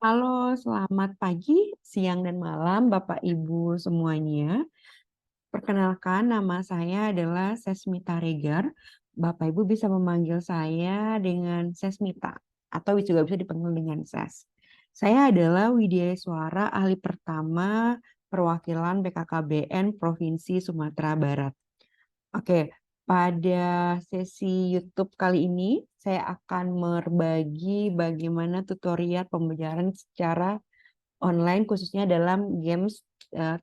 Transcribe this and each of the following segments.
Halo, selamat pagi, siang, dan malam, Bapak Ibu semuanya. Perkenalkan, nama saya adalah Sesmita Regar. Bapak Ibu bisa memanggil saya dengan Sesmita, atau juga bisa dipanggil dengan Ses. Saya adalah Widya Suara, ahli pertama perwakilan BKKBN Provinsi Sumatera Barat. Oke, pada sesi YouTube kali ini saya akan berbagi bagaimana tutorial pembelajaran secara online khususnya dalam games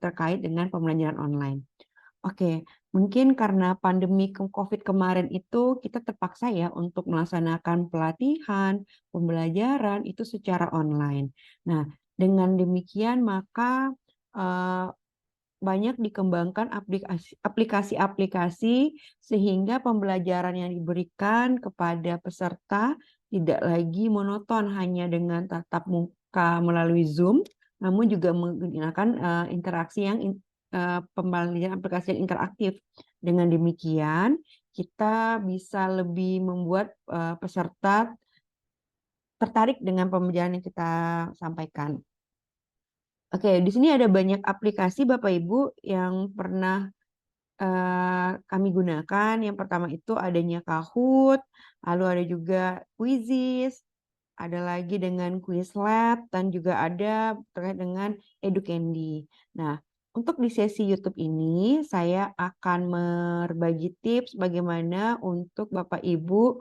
terkait dengan pembelajaran online. Oke, mungkin karena pandemi COVID kemarin itu kita terpaksa ya untuk melaksanakan pelatihan, pembelajaran itu secara online. Nah, dengan demikian maka eh, banyak dikembangkan aplikasi-aplikasi sehingga pembelajaran yang diberikan kepada peserta tidak lagi monoton hanya dengan tatap muka melalui Zoom, namun juga menggunakan interaksi yang pembelajaran aplikasi yang interaktif. Dengan demikian, kita bisa lebih membuat peserta tertarik dengan pembelajaran yang kita sampaikan. Oke, di sini ada banyak aplikasi Bapak Ibu yang pernah kami gunakan. Yang pertama itu adanya Kahoot, lalu ada juga Quizizz, ada lagi dengan Quizlet, dan juga ada terkait dengan Educandy. Nah, untuk di sesi YouTube ini, saya akan berbagi tips bagaimana untuk Bapak Ibu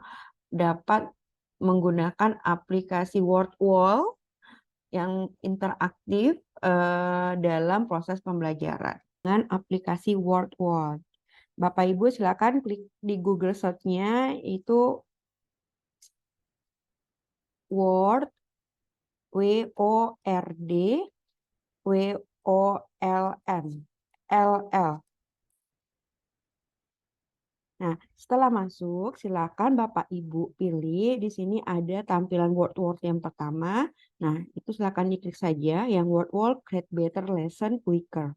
dapat menggunakan aplikasi WordWall yang interaktif dalam proses pembelajaran dengan aplikasi WordWall. Bapak Ibu silakan klik di Google Search-nya itu Word, WORD, WOLN, LL. Nah, setelah masuk, silakan Bapak Ibu pilih. Di sini ada tampilan word yang pertama. Nah, itu silakan diklik saja yang word Create Better Lesson Quicker.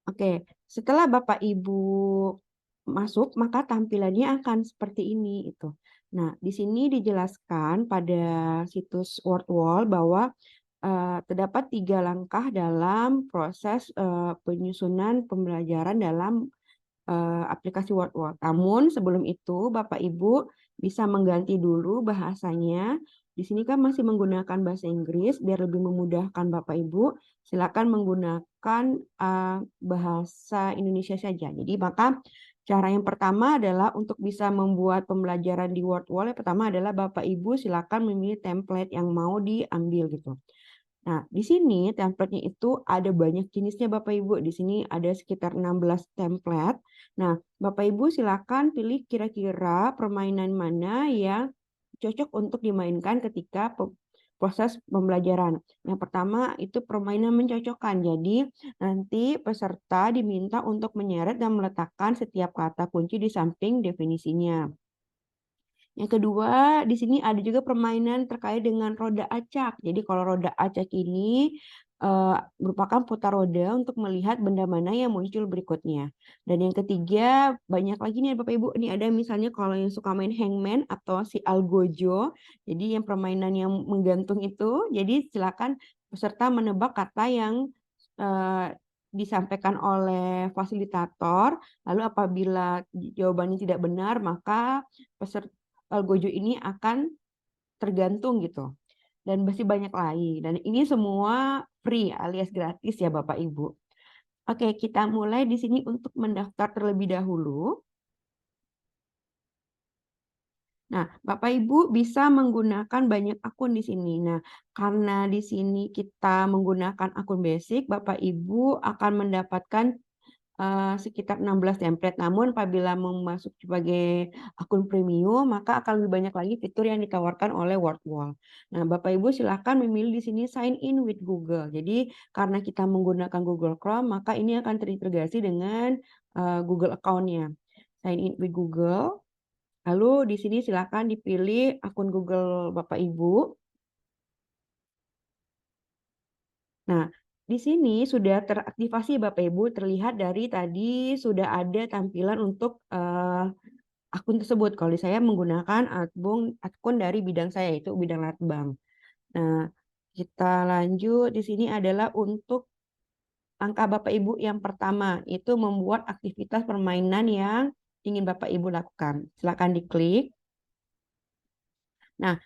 Oke, setelah Bapak Ibu masuk, maka tampilannya akan seperti ini itu. Nah, di sini dijelaskan pada situs WordWall bahwa terdapat 3 langkah dalam proses penyusunan pembelajaran dalam aplikasi WordWall. Namun sebelum itu Bapak Ibu bisa mengganti dulu bahasanya. Di sini kan masih menggunakan bahasa Inggris, biar lebih memudahkan Bapak Ibu, silakan menggunakan bahasa Indonesia saja. Jadi maka cara yang pertama adalah untuk bisa membuat pembelajaran di WordWall, yang pertama adalah Bapak Ibu silakan memilih template yang mau diambil gitu. Nah, di sini template-nya itu ada banyak jenisnya Bapak Ibu. Di sini ada sekitar 16 template. Nah, Bapak Ibu silakan pilih kira-kira permainan mana yang cocok untuk dimainkan ketika proses pembelajaran. Yang pertama itu permainan mencocokkan. Jadi, nanti peserta diminta untuk menyeret dan meletakkan setiap kata kunci di samping definisinya. Yang kedua, di sini ada juga permainan terkait dengan roda acak. Jadi kalau roda acak ini merupakan putar roda untuk melihat benda mana yang muncul berikutnya. Dan yang ketiga, banyak lagi nih Bapak Ibu. Ini ada misalnya kalau yang suka main hangman atau si algojo. Jadi yang permainan yang menggantung itu. Jadi silakan peserta menebak kata yang disampaikan oleh fasilitator. Lalu apabila jawabannya tidak benar, maka peserta Algojo ini akan tergantung gitu. Dan masih banyak lagi. Dan ini semua free alias gratis ya Bapak Ibu. Oke, kita mulai di sini untuk mendaftar terlebih dahulu. Nah, Bapak Ibu bisa menggunakan banyak akun di sini. Nah, karena di sini kita menggunakan akun basic, Bapak Ibu akan mendapatkan sekitar 16 template. Namun apabila masuk sebagai akun premium, maka akan lebih banyak lagi fitur yang ditawarkan oleh WordWall. Nah, Bapak Ibu silakan memilih di sini sign in with Google. Jadi karena kita menggunakan Google Chrome, maka ini akan terintegrasi dengan Google account-nya. Sign in with Google. Lalu di sini silakan dipilih akun Google Bapak Ibu. Nah, di sini sudah teraktivasi Bapak Ibu, terlihat dari tadi sudah ada tampilan untuk akun tersebut. Kalau saya menggunakan akun dari bidang saya, yaitu bidang Latbang. Nah, kita lanjut. Di sini adalah untuk langkah Bapak Ibu yang pertama, itu membuat aktivitas permainan yang ingin Bapak Ibu lakukan. Silakan diklik. Nah,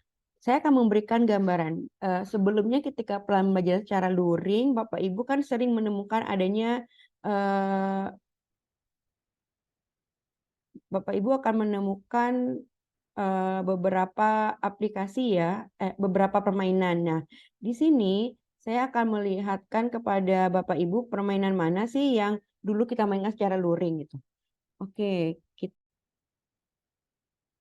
saya akan memberikan gambaran. Sebelumnya ketika pembelajaran secara luring, Bapak Ibu kan sering menemukan adanya eh, Bapak Ibu akan menemukan beberapa aplikasi ya, beberapa permainan. Nah, di sini saya akan melihatkan kepada Bapak Ibu permainan mana sih yang dulu kita mainkan secara luring gitu. Oke,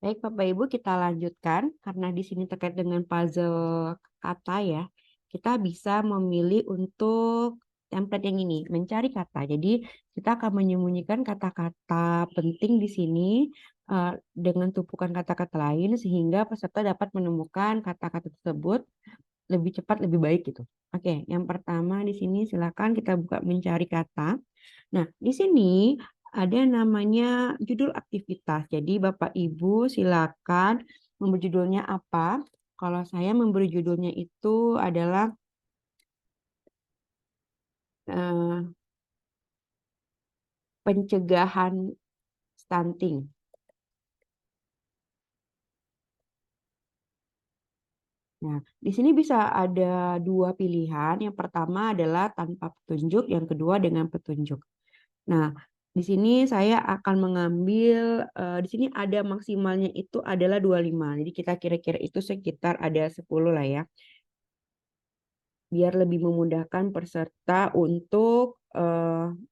baik Bapak Ibu kita lanjutkan karena di sini terkait dengan puzzle kata ya. Kita bisa memilih untuk template yang ini, mencari kata. Jadi kita akan menyembunyikan kata-kata penting di sini dengan tumpukan kata-kata lain sehingga peserta dapat menemukan kata-kata tersebut lebih cepat, lebih baik gitu. Oke, yang pertama di sini silakan kita buka mencari kata. Nah, di sini ada namanya judul aktivitas. Jadi Bapak Ibu silakan memberi judulnya apa. Kalau saya memberi judulnya itu adalah eh, pencegahan stunting. Nah, di sini bisa ada dua pilihan. Yang pertama adalah tanpa petunjuk, yang kedua dengan petunjuk. Nah, di sini saya akan mengambil, di sini ada maksimalnya itu adalah 25. Jadi kita kira-kira itu sekitar ada 10 lah ya. Biar lebih memudahkan peserta untuk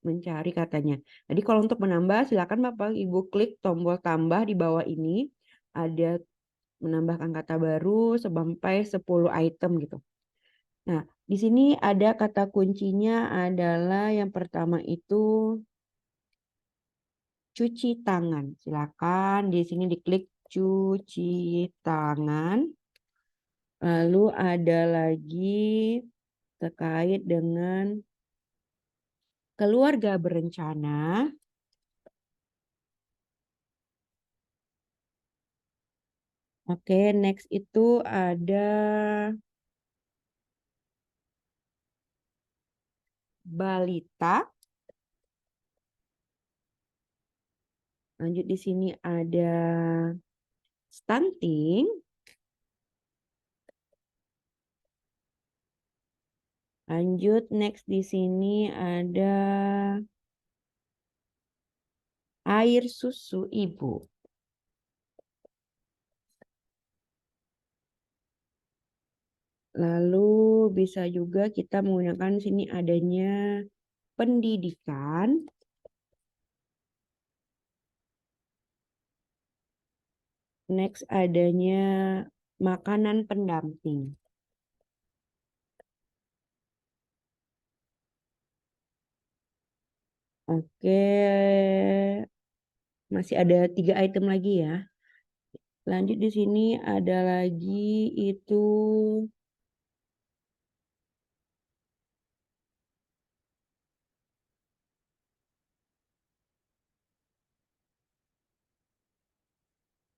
mencari katanya. Jadi kalau untuk menambah, silakan Bapak Ibu klik tombol tambah di bawah ini. Ada menambahkan kata baru sampai 10 item gitu. Nah, di sini ada kata kuncinya adalah yang pertama itu cuci tangan. Silakan di sini diklik cuci tangan. Lalu ada lagi terkait dengan keluarga berencana. Oke, next itu ada balita. Lanjut di sini ada stunting. Lanjut next di sini ada air susu ibu. Lalu bisa juga kita menggunakan sini adanya pendidikan. Next adanya makanan pendamping. Oke, masih ada 3 item lagi ya. Lanjut di sini ada lagi itu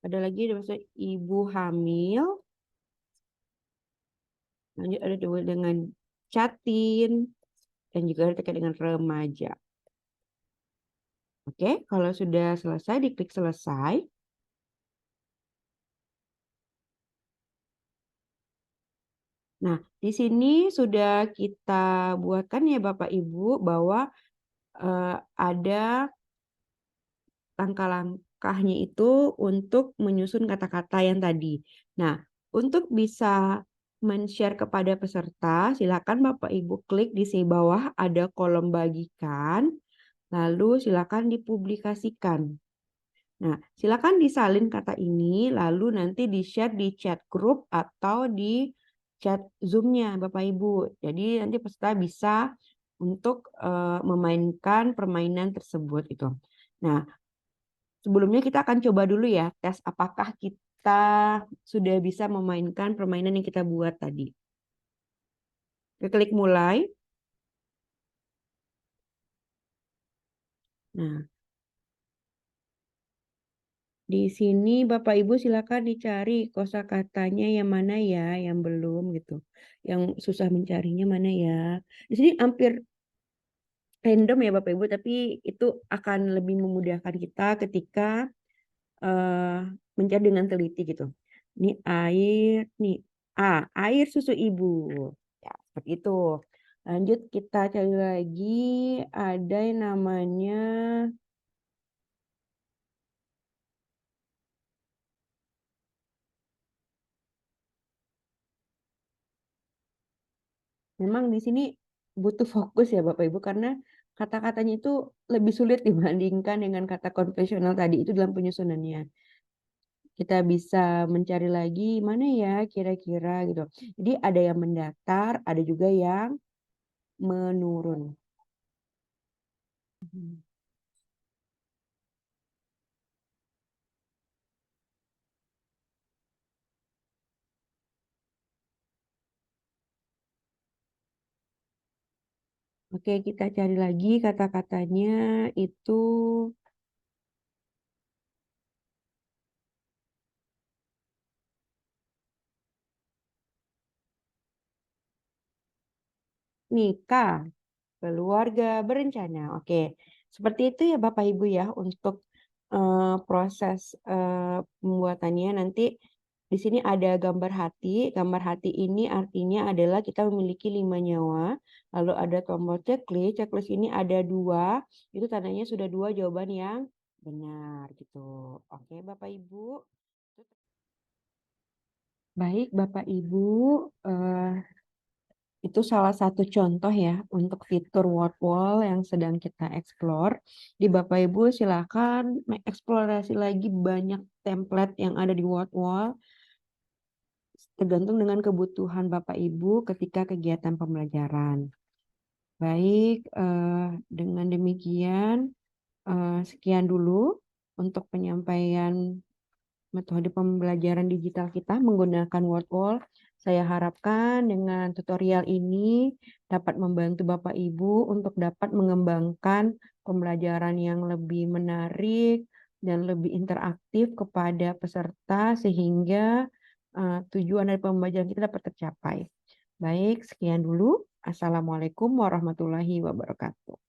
ada lagi maksud ibu hamil. Lanjut ada dengan catin dan juga ada terkait dengan remaja. Oke, kalau sudah selesai diklik selesai. Nah, di sini sudah kita buatkan ya Bapak Ibu bahwa ada langkah-langkahnya itu untuk menyusun kata-kata yang tadi. Nah, untuk bisa men-share kepada peserta, silakan Bapak Ibu klik di sini bawah ada kolom bagikan, lalu silakan dipublikasikan. Nah, silakan disalin kata ini, lalu nanti di-share di chat grup atau di chat Zoom-nya Bapak Ibu. Jadi nanti peserta bisa untuk memainkan permainan tersebut itu. Nah, sebelumnya kita akan coba dulu ya tes apakah kita sudah bisa memainkan permainan yang kita buat tadi. Kita klik mulai. Nah, Di sini Bapak Ibu silakan dicari kosakatanya yang mana ya, yang belum gitu. Yang susah mencarinya mana ya. Di sini hampir random ya Bapak Ibu, tapi itu akan lebih memudahkan kita ketika eh, mencari dengan teliti gitu. Ini air, nih air susu ibu. Ya, seperti itu. Lanjut kita cari lagi ada yang namanya, memang di sini butuh fokus ya Bapak Ibu karena kata-katanya itu lebih sulit dibandingkan dengan kata konvensional tadi itu dalam penyusunannya. Kita bisa mencari lagi mana ya kira-kira gitu. Jadi ada yang mendatar, ada juga yang menurun. Oke, kita cari lagi kata-katanya itu nikah, keluarga berencana. Oke, seperti itu ya Bapak Ibu ya untuk proses pembuatannya. Nanti di sini ada gambar hati. Gambar hati ini artinya adalah kita memiliki 5 nyawa. Lalu ada tombol checklist. Checklist ini ada 2. Itu tandanya sudah 2 jawaban yang benar gitu. Oke Bapak Ibu. Baik Bapak Ibu, eh, itu salah satu contoh ya untuk fitur word wall yang sedang kita explore. Di Bapak Ibu silakan mengeksplorasi lagi banyak template yang ada di word wall tergantung dengan kebutuhan Bapak Ibu ketika kegiatan pembelajaran. Baik, dengan demikian sekian dulu untuk penyampaian metode pembelajaran digital kita menggunakan WordWall. Saya harapkan dengan tutorial ini dapat membantu Bapak Ibu untuk dapat mengembangkan pembelajaran yang lebih menarik dan lebih interaktif kepada peserta sehingga tujuan dari pembelajaran kita dapat tercapai. Baik, sekian dulu. Assalamualaikum warahmatullahi wabarakatuh.